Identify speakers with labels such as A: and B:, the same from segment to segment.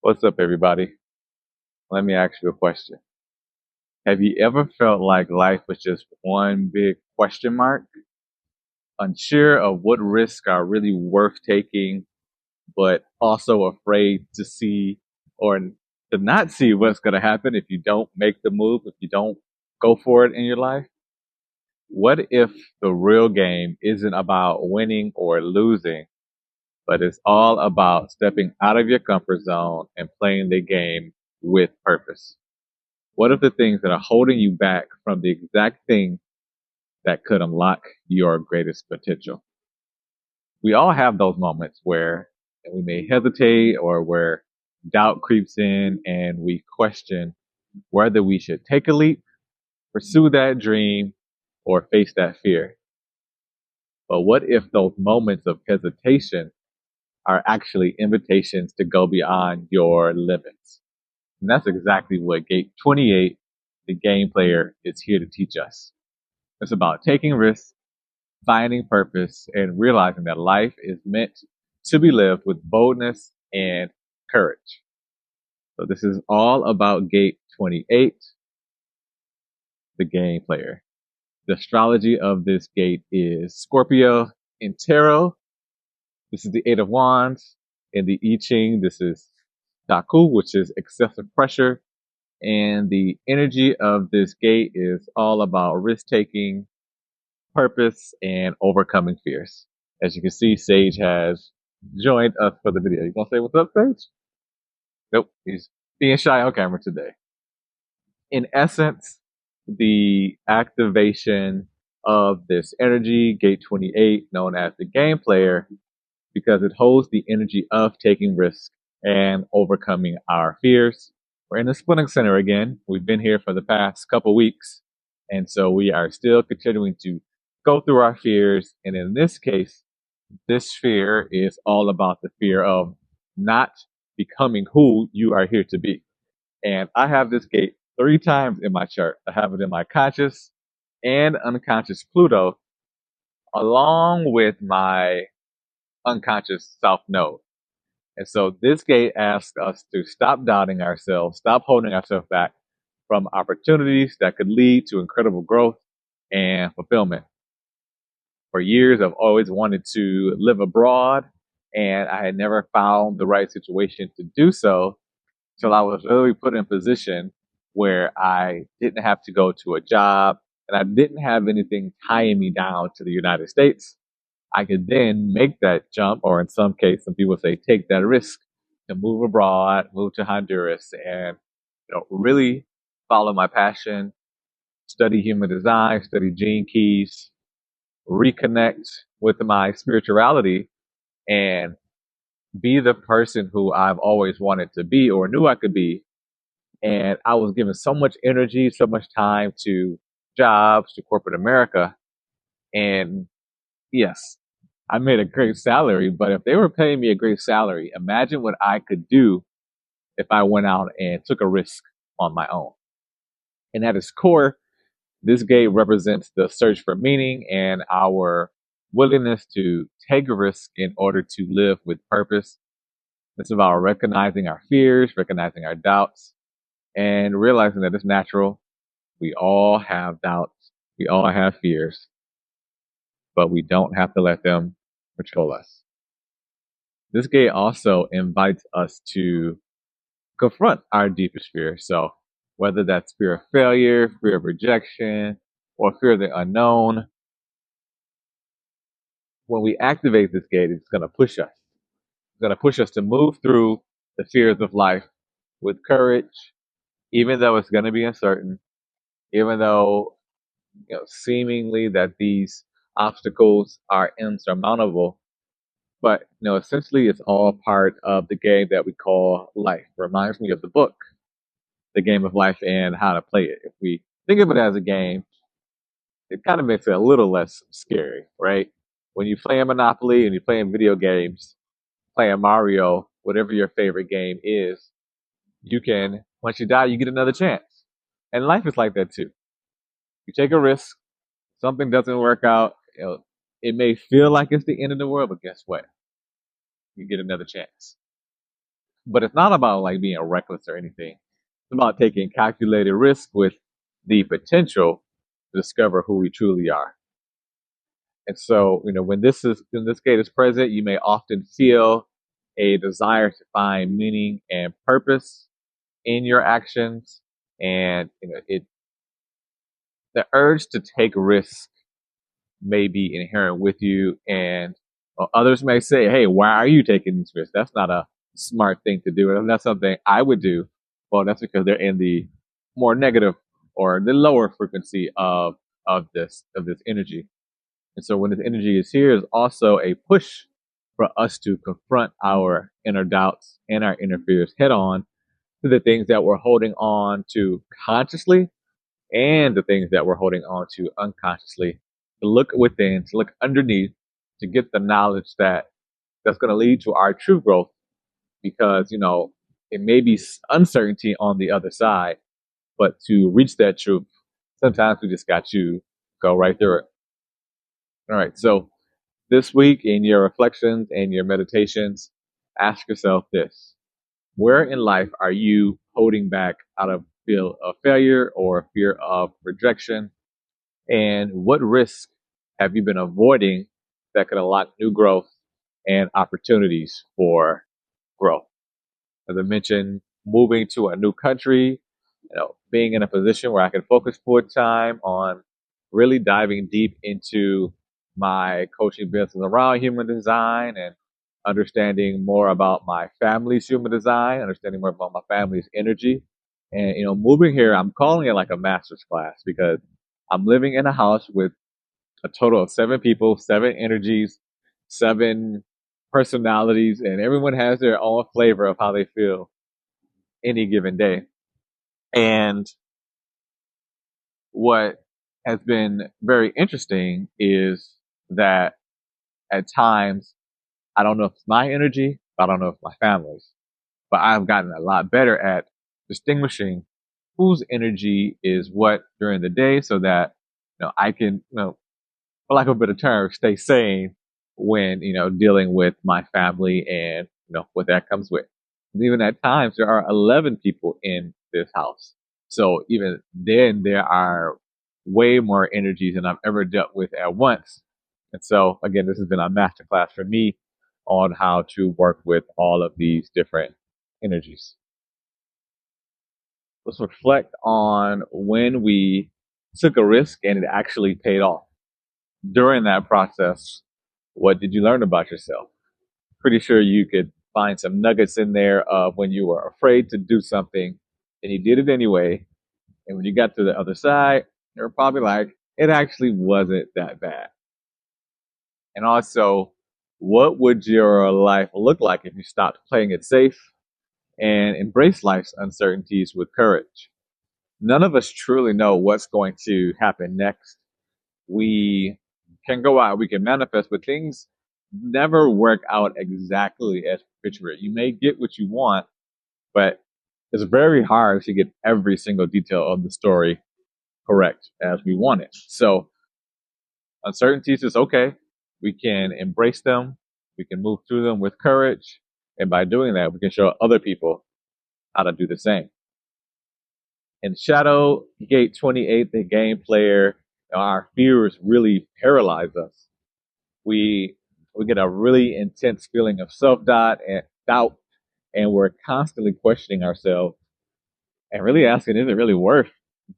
A: What's up, everybody? Let me ask you a question. Have you ever felt like life was just one big question mark? Unsure of what risks are really worth taking, but also afraid to see or to not see what's going to happen if you don't make the move, if you don't go for it in your life? What if the real game isn't about winning or losing, but it's all about stepping out of your comfort zone and playing the game with purpose? What are the things that are holding you back from the exact thing that could unlock your greatest potential? We all have those moments where we may hesitate or where doubt creeps in and we question whether we should take a leap, pursue that dream, or face that fear. But what if those moments of hesitation are actually invitations to go beyond your limits? And that's exactly what Gate 28, the game player, is here to teach us. It's about taking risks, finding purpose, and realizing that life is meant to be lived with boldness and courage. So this is all about Gate 28, the game player. The astrology of this gate is Scorpio in tarot. This is the Eight of Wands. In the I Ching, this is Daku, which is excessive pressure. And the energy of this gate is all about risk taking, purpose, and overcoming fears. As you can see, Sage has joined us for the video. You gonna say what's up, Sage? Nope, he's being shy on camera today. In essence, the activation of this energy, Gate 28, known as the game player, because it holds the energy of taking risks and overcoming our fears. We're in the splitting center again. We've been here for the past couple weeks, and so we are still continuing to go through our fears. And in this case, this fear is all about the fear of not becoming who you are here to be. And I have this gate 3 times in my chart. I have it in my conscious and unconscious Pluto, along with my unconscious South Node. And so this gate asks us to stop doubting ourselves, stop holding ourselves back from opportunities that could lead to incredible growth and fulfillment. For years, I've always wanted to live abroad, and I had never found the right situation to do so till I was really put in a position where I didn't have to go to a job and I didn't have anything tying me down to the United States. I could then make that jump, or in some cases, some people say take that risk to move abroad, move to Honduras, and really follow my passion, study human design, study gene keys, reconnect with my spirituality, and be the person who I've always wanted to be or knew I could be. And I was given so much energy, so much time to jobs, to corporate America. And yes, I made a great salary, but if they were paying me a great salary, imagine what I could do if I went out and took a risk on my own. And at its core, this gate represents the search for meaning and our willingness to take a risk in order to live with purpose. It's about recognizing our fears, recognizing our doubts, and realizing that it's natural. We all have doubts, we all have fears, but we don't have to let them control us. This gate also invites us to confront our deepest fear. So, whether that's fear of failure, fear of rejection, or fear of the unknown, when we activate this gate, it's going to push us. It's going to push us to move through the fears of life with courage, even though it's going to be uncertain, even though seemingly that these obstacles are insurmountable. But essentially, it's all part of the game that we call life. Reminds me of the book, The Game of Life, and how to play it. If we think of it as a game, it kind of makes it a little less scary, right? When you play a Monopoly and you play in video games, playing Mario, whatever your favorite game is, you can, once you die, you get another chance. And life is like that too. You take a risk, something doesn't work out, it may feel like it's the end of the world, but guess what? You get another chance. But it's not about like being reckless or anything. It's about taking calculated risk with the potential to discover who we truly are. And so, when this gate is present, you may often feel a desire to find meaning and purpose in your actions. And the urge to take risks may be inherent with you. And others may say, hey, why are you taking these risks? That's not a smart thing to do. And that's something I would do. Well, that's because they're in the more negative or the lower frequency of this energy. And so when this energy is here, is also a push for us to confront our inner doubts and our inner fears head on to the things that we're holding on to consciously and the things that we're holding on to unconsciously, to look within, to look underneath, to get the knowledge that's going to lead to our true growth. Because it may be uncertainty on the other side, but to reach that truth, sometimes we just got to go right through it. All right, so this week in your reflections and your meditations, ask yourself this: where in life are you holding back out of fear of failure or fear of rejection? And what risk have you been avoiding that could unlock new growth and opportunities for growth? As I mentioned, moving to a new country, being in a position where I can focus full time on really diving deep into my coaching business around human design and understanding more about my family's human design, understanding more about my family's energy. And, moving here, I'm calling it like a master's class because I'm living in a house with a total of 7 people, 7 energies, 7 personalities, and everyone has their own flavor of how they feel any given day. And what has been very interesting is that at times, I don't know if it's my energy, I don't know if it's my family's, but I've gotten a lot better at distinguishing whose energy is what during the day so that, I can, for lack of a better term, stay sane when, dealing with my family and, what that comes with. And even at times, there are 11 people in this house. So even then, there are way more energies than I've ever dealt with at once. And so, again, this has been a masterclass for me on how to work with all of these different energies. Let's reflect on when we took a risk and it actually paid off. During that process, what did you learn about yourself? Pretty sure you could find some nuggets in there of when you were afraid to do something and you did it anyway. And when you got to the other side, you were probably like, it actually wasn't that bad. And also, what would your life look like if you stopped playing it safe and embraced life's uncertainties with courage? None of us truly know what's going to happen next. We can go out, we can manifest, but things never work out exactly as picture it. You may get what you want, but it's very hard to get every single detail of the story correct as we want it. So uncertainties is okay. We can embrace them. We can move through them with courage. And by doing that, we can show other people how to do the same. In Shadow Gate 28, the game player, our fears really paralyze us. We get a really intense feeling of self-doubt and we're constantly questioning ourselves and really asking, is it really worth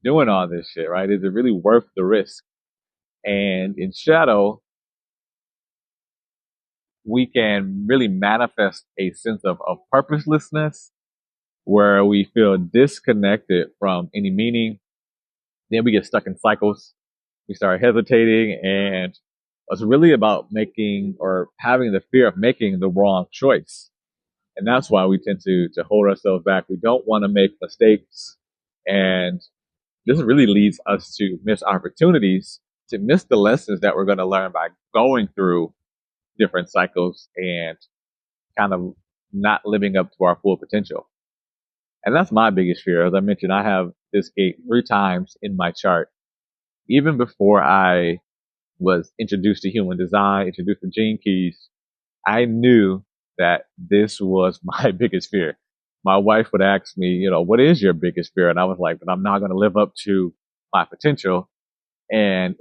A: doing all this shit, right? Is it really worth the risk? And in Shadow, we can really manifest a sense of purposelessness where we feel disconnected from any meaning. Then we get stuck in cycles. We start hesitating, and it's really about making or having the fear of making the wrong choice. And that's why we tend to hold ourselves back. We don't want to make mistakes. And this really leads us to miss opportunities, to miss the lessons that we're going to learn by going through different cycles and kind of not living up to our full potential. And that's my biggest fear. As I mentioned, I have this gate 3 times in my chart. Even before I was introduced to human design, introduced to Gene Keys, I knew that this was my biggest fear. my wife would ask me, what is your biggest fear? And I was like, that I'm not going to live up to my potential. And,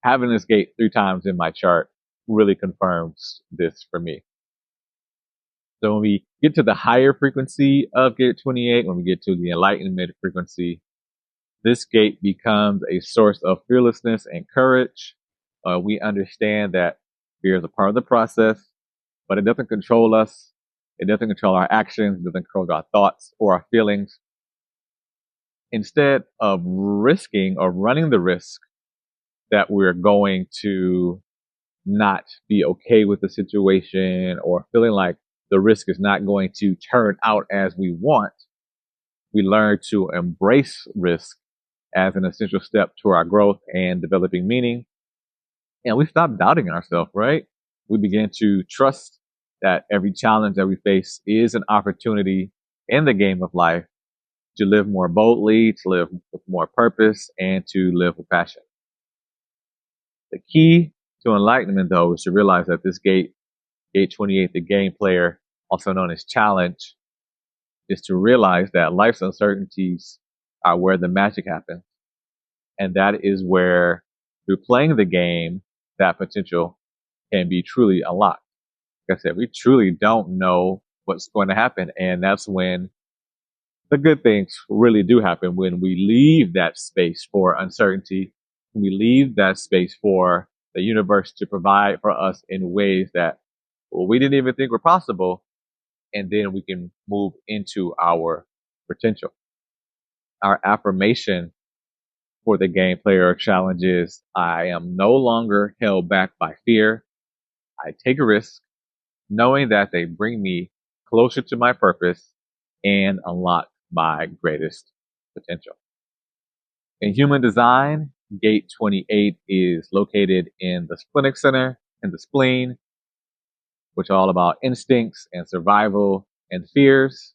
A: having this gate 3 times in my chart really confirms this for me. So when we get to the higher frequency of gate 28, when we get to the enlightenment frequency, this gate becomes a source of fearlessness and courage. We understand that fear is a part of the process, but it doesn't control us. It doesn't control our actions. It doesn't control our thoughts or our feelings. Instead of risking or running the risk that we're going to not be okay with the situation or feeling like the risk is not going to turn out as we want, we learn to embrace risk as an essential step to our growth and developing meaning. And we stop doubting ourselves, right? We begin to trust that every challenge that we face is an opportunity in the game of life to live more boldly, to live with more purpose, and to live with passion. The key to enlightenment, though, is to realize that this gate 28, the game player, also known as challenge, is to realize that life's uncertainties are where the magic happens. And that is where, through playing the game, that potential can be truly unlocked. Like I said, we truly don't know what's going to happen. And that's when the good things really do happen, when we leave that space for uncertainty, when we leave that space for the universe to provide for us in ways that we didn't even think were possible. And then we can move into our potential. Our affirmation for the game player challenge is, I am no longer held back by fear. I take a risk, knowing that they bring me closer to my purpose and unlock my greatest potential. In human design, gate 28 is located in the splenic center and the spleen, which are all about instincts and survival and fears.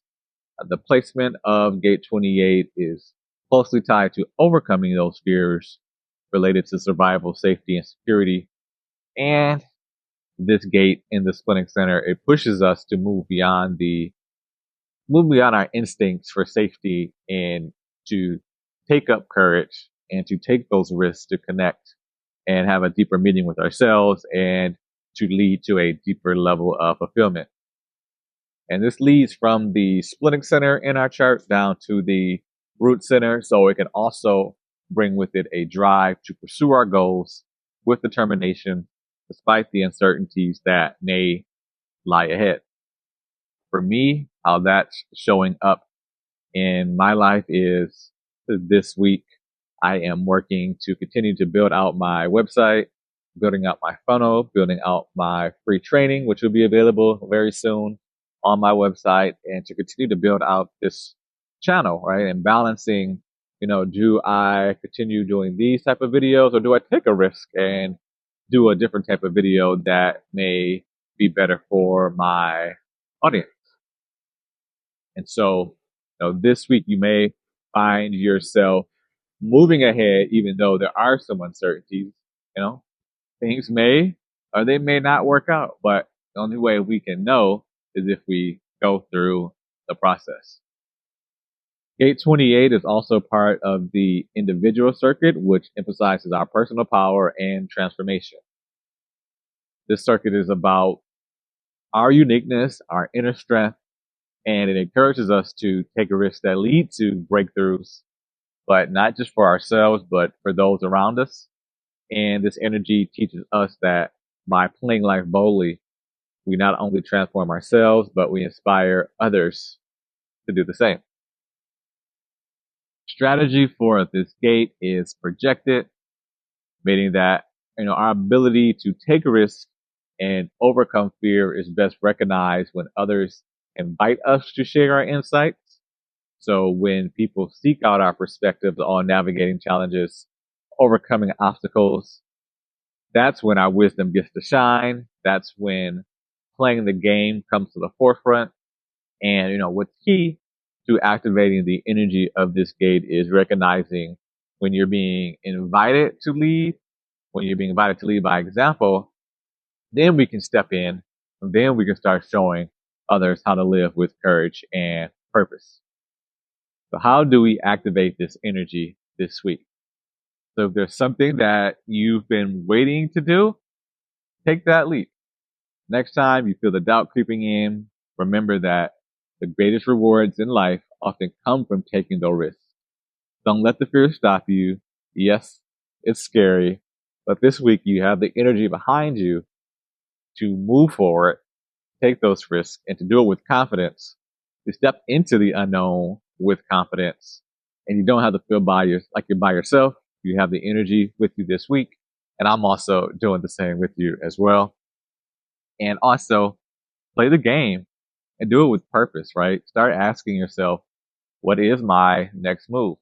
A: The placement of gate 28 is closely tied to overcoming those fears related to survival, safety, and security. And this gate in the splenic center, it pushes us to move beyond our instincts for safety and to take up courage and to take those risks to connect and have a deeper meeting with ourselves and to lead to a deeper level of fulfillment. And this leads from the splenic center in our chart down to the root center. So it can also bring with it a drive to pursue our goals with determination, despite the uncertainties that may lie ahead. For me, how that's showing up in my life is this week, I am working to continue to build out my website, building out my funnel, building out my free training, which will be available very soon on my website, and to continue to build out this channel, right? And balancing, do I continue doing these type of videos, or do I take a risk and do a different type of video that may be better for my audience? And so, this week you may find yourself moving ahead, even though there are some uncertainties. Things may or they may not work out, but the only way we can know is if we go through the process. Gate 28 is also part of the individual circuit, which emphasizes our personal power and transformation. This circuit is about our uniqueness, our inner strength, and it encourages us to take a risk that lead to breakthroughs, but not just for ourselves, but for those around us. And this energy teaches us that by playing life boldly, we not only transform ourselves, but we inspire others to do the same. Strategy for this gate is projected, meaning that our ability to take a risk and overcome fear is best recognized when others invite us to share our insights. So when people seek out our perspectives on navigating challenges, overcoming obstacles, that's when our wisdom gets to shine. That's when playing the game comes to the forefront. And, what's key to activating the energy of this gate is recognizing when you're being invited to lead, when you're being invited to lead by example, then we can step in and then we can start showing others how to live with courage and purpose. So how do we activate this energy this week? So if there's something that you've been waiting to do, take that leap. Next time you feel the doubt creeping in, remember that the greatest rewards in life often come from taking the risk. Don't let the fear stop you. Yes, it's scary, but this week you have the energy behind you to move forward, take those risks, and to do it with confidence, to step into the unknown with confidence. And you don't have to feel like you're by yourself. You have the energy with you this week. And I'm also doing the same with you as well. And also play the game and do it with purpose, right? Start asking yourself, what is my next move?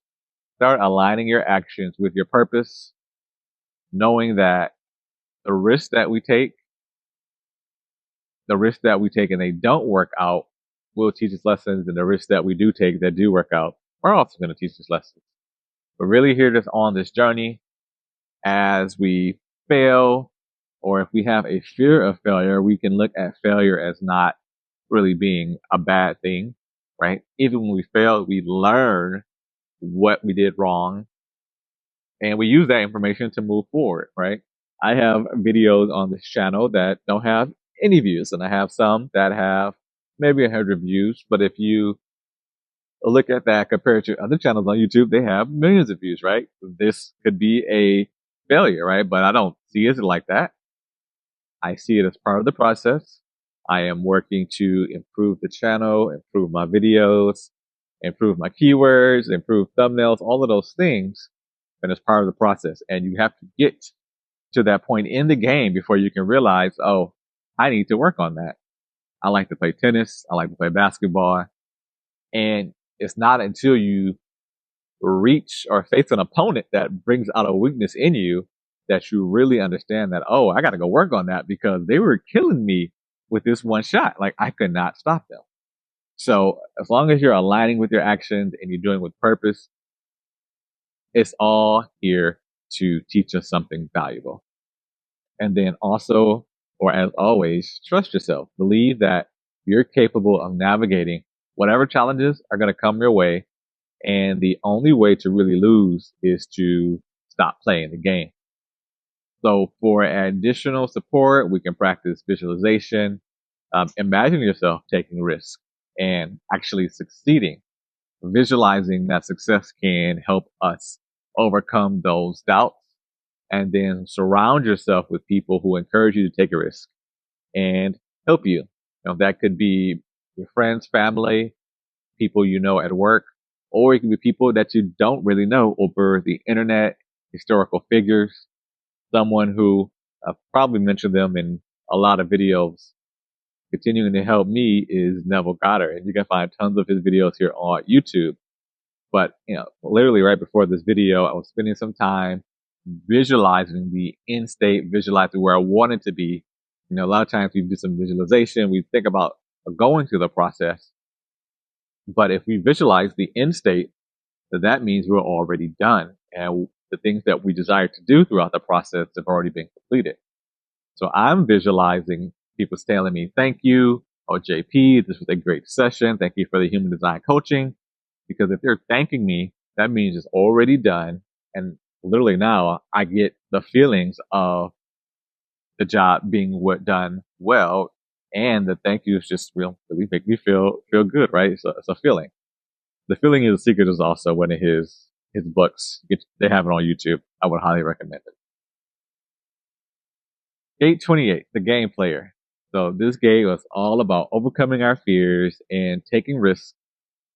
A: Start aligning your actions with your purpose, knowing that the risks that we take and they don't work out will teach us lessons, and the risks that we do take that do work out are also going to teach us lessons. But really here just on this journey, as we fail, or if we have a fear of failure, we can look at failure as not really being a bad thing, right? Even when we fail, we learn what we did wrong, and we use that information to move forward, right? I have videos on this channel that don't have any views, and I have some that have maybe 100 views. But if you look at that compared to other channels on YouTube, they have millions of views, right? This could be a failure, right? But I don't see it like that. I see it as part of the process. I am working to improve the channel, improve my videos, improve my keywords, improve thumbnails, all of those things. And it's part of the process. And you have to get to that point in the game before you can realize, oh, I need to work on that. I like to play tennis. I like to play basketball. And it's not until you reach or face an opponent that brings out a weakness in you that you really understand that, oh, I got to go work on that because they were killing me with this one shot. Like I could not stop them. So as long as you're aligning with your actions and you're doing with purpose, it's all here to teach us something valuable. And then also, or as always, trust yourself. Believe that you're capable of navigating whatever challenges are going to come your way. And the only way to really lose is to stop playing the game. So for additional support, we can practice visualization. Imagine yourself taking risks and actually succeeding. Visualizing that success can help us overcome those doubts, and then surround yourself with people who encourage you to take a risk and help you. That could be your friends, family, people you know at work, or it can be people that you don't really know over the internet, historical figures, someone who I've probably mentioned them in a lot of videos. Continuing to help me is Neville Goddard, and you can find tons of his videos here on YouTube. But, literally right before this video, I was spending some time visualizing the end state, visualizing where I wanted to be. A lot of times we do some visualization, we think about going through the process. But if we visualize the end state, then that means we're already done. And the things that we desire to do throughout the process have already been completed. So I'm visualizing people telling me, thank you, or JP, this was a great session. Thank you for the human design coaching. Because if they're thanking me, that means it's already done. And literally now I get the feelings of the job being done well. And the thank yous just really make me feel good, right? It's a feeling. The Feeling is a Secret is also one of his books. They have it on YouTube. I would highly recommend it. Gate 28, the game player. So this game was all about overcoming our fears and taking risks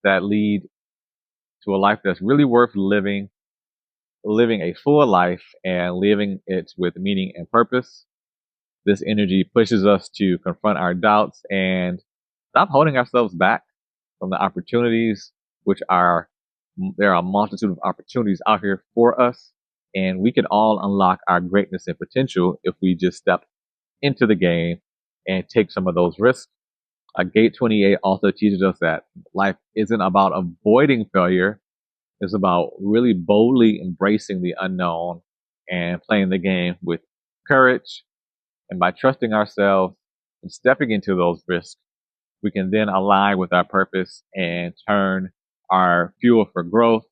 A: that lead to a life that's really worth living a full life and living it with meaning and purpose. This energy pushes us to confront our doubts and stop holding ourselves back from the opportunities, there are a multitude of opportunities out here for us, and we can all unlock our greatness and potential if we just step into the game and take some of those risks. Gate 28 also teaches us that life isn't about avoiding failure. It's about really boldly embracing the unknown and playing the game with courage. And by trusting ourselves and stepping into those risks, we can then align with our purpose and turn our fuel for growth,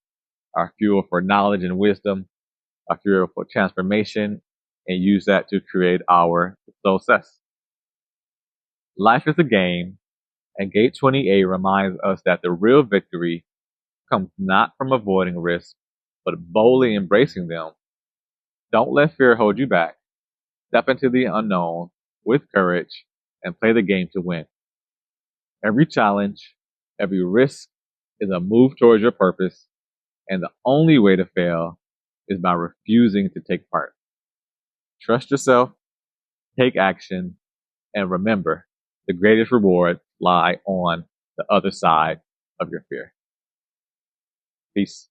A: our fuel for knowledge and wisdom, our fuel for transformation, and use that to create our success. Life is a game, and Gate 28 reminds us that the real victory comes not from avoiding risks, but boldly embracing them. Don't let fear hold you back. Step into the unknown with courage and play the game to win. Every challenge, every risk is a move towards your purpose, and the only way to fail is by refusing to take part. Trust yourself, take action, and remember, the greatest rewards lie on the other side of your fear. Peace.